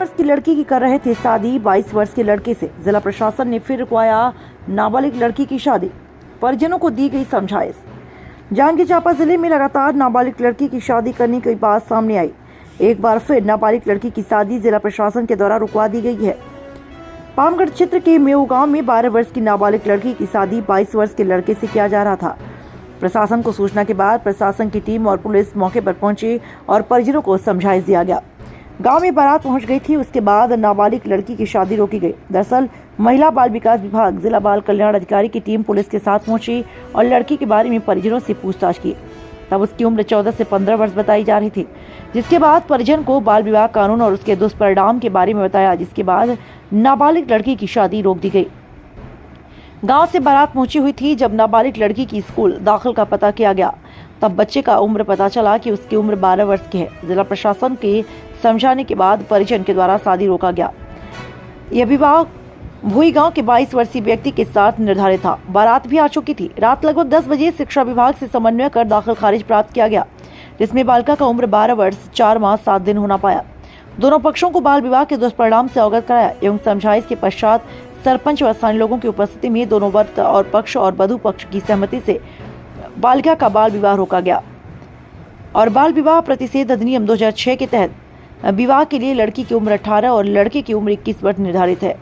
वर्ष की लड़की की कर रहे थे शादी 22 वर्ष के लड़के से। जिला प्रशासन ने फिर रुकवाया नाबालिग लड़की की शादी, परिजनों को दी गई समझाइश। जांजगीर चांपा जिले में लगातार नाबालिग लड़की की शादी करने की बात सामने आई। एक बार फिर नाबालिग लड़की की शादी जिला प्रशासन के द्वारा रुकवा दी गई है। पामगढ़ क्षेत्र के मेऊ गांव में 12 वर्ष की नाबालिग लड़की की शादी 22 वर्ष के लड़के से किया जा रहा था। प्रशासन को सूचना के बाद प्रशासन की टीम और पुलिस मौके पर पहुंची और परिजनों को समझाइश दिया गया। गांव में बारात पहुंच गई थी, उसके बाद नाबालिग लड़की की शादी रोकी गई। दरअसल महिला बाल विकास विभाग जिला बाल कल्याण अधिकारी की टीम पुलिस के साथ पहुंची और लड़की के बारे में परिजनों से पूछताछ की। तब उसकी उम्र 14 से 15 वर्ष बताई जा रही थी, जिसके बाद परिजन को बाल विवाह कानून और उसके दुष्परिणाम के बारे में बताया, जिसके बाद नाबालिग लड़की की शादी रोक दी गई। गांव से बारात पहुंची हुई थी। जब नाबालिग लड़की की स्कूल दाखिल का पता किया गया, तब बच्चे का उम्र पता चला कि उसकी उम्र 12 वर्ष की है। जिला प्रशासन के समझाने के बाद परिजन के द्वारा शादी रोका गया। यह विवाह भूई गांव के 22 वर्षीय व्यक्ति के साथ निर्धारित था। बारात भी आ चुकी थी। रात लगभग 10 बजे शिक्षा विभाग से समन्वय कर दाखिल खारिज प्राप्त किया गया, जिसमें बालिका का उम्र 12 वर्ष 4 माह 7 दिन होना पाया। दोनों पक्षों को बाल विवाह के दुष्परिणाम से अवगत कराया एवं समझाइश के पश्चात सरपंच व स्थानीय लोगों की उपस्थिति में दोनों वर्ग और पक्ष और वधु पक्ष की सहमति से बालिका का बाल विवाह रोका गया और बाल विवाह प्रतिषेध अधिनियम 2006 के तहत विवाह के लिए लड़की की उम्र 18 और लड़के की उम्र 21 वर्ष निर्धारित है।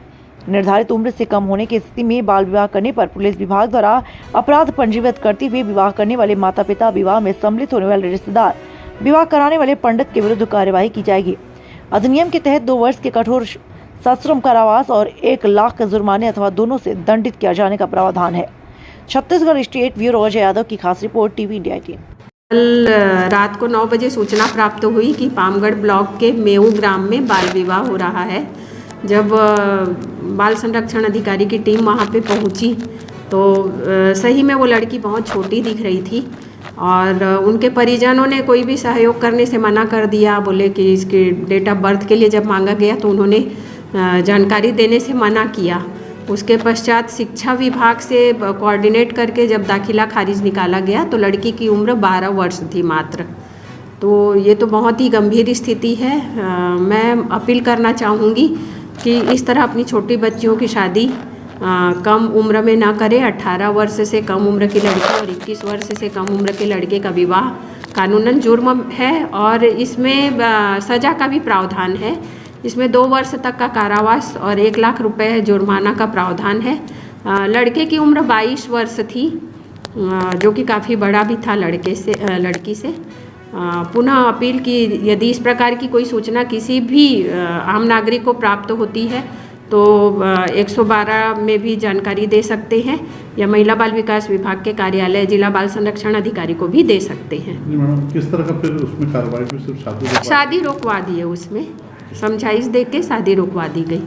निर्धारित उम्र से कम होने की स्थिति में बाल विवाह करने पर पुलिस विभाग द्वारा अपराध पंजीबद्ध करते हुए विवाह करने वाले माता पिता, विवाह में सम्मिलित होने वाले रिश्तेदार, विवाह कराने वाले पंडित के विरुद्ध कार्यवाही की जाएगी। अधिनियम के तहत 2 वर्ष के कठोर सश्रम कारावास और 1 लाख जुर्माने अथवा दोनों से दंडित किया जाने का प्रावधान है। छत्तीसगढ़ स्टेट ब्यूरो अजय यादव की खास रिपोर्ट, टीवी इंडिया 18। कल रात को 9 बजे सूचना प्राप्त हुई कि पामगढ़ ब्लॉक के मेऊ ग्राम में बाल विवाह हो रहा है। जब बाल संरक्षण अधिकारी की टीम वहां पे पहुंची तो सही में वो लड़की बहुत छोटी दिख रही थी और उनके परिजनों ने कोई भी सहयोग करने से मना कर दिया। बोले कि इसके डेट ऑफ बर्थ के लिए जब मांगा गया तो उन्होंने जानकारी देने से मना किया। उसके पश्चात शिक्षा विभाग से कोऑर्डिनेट करके जब दाखिला खारिज निकाला गया तो लड़की की उम्र 12 वर्ष थी मात्र। तो ये तो बहुत ही गंभीर स्थिति है। मैं अपील करना चाहूँगी कि इस तरह अपनी छोटी बच्चियों की शादी कम उम्र में ना करें। 18 वर्ष से कम उम्र की लड़की और 21 वर्ष से कम उम्र के लड़के का विवाह कानूनन जुर्म है और इसमें सज़ा का भी प्रावधान है। इसमें 2 वर्ष तक का कारावास और 1 लाख रुपए जुर्माना का प्रावधान है। लड़के की उम्र 22 वर्ष थी, जो कि काफ़ी बड़ा भी था लड़की से। पुनः अपील की यदि इस प्रकार की कोई सूचना किसी भी आम नागरिक को प्राप्त होती है तो 112 में भी जानकारी दे सकते हैं या महिला बाल विकास विभाग के कार्यालय जिला बाल संरक्षण अधिकारी को भी दे सकते हैं। किस तरह का फिर उसमें कार्रवाई? शादी रोकवा दी है, उसमें समझाइश दे के शादी रोकवा दी गई।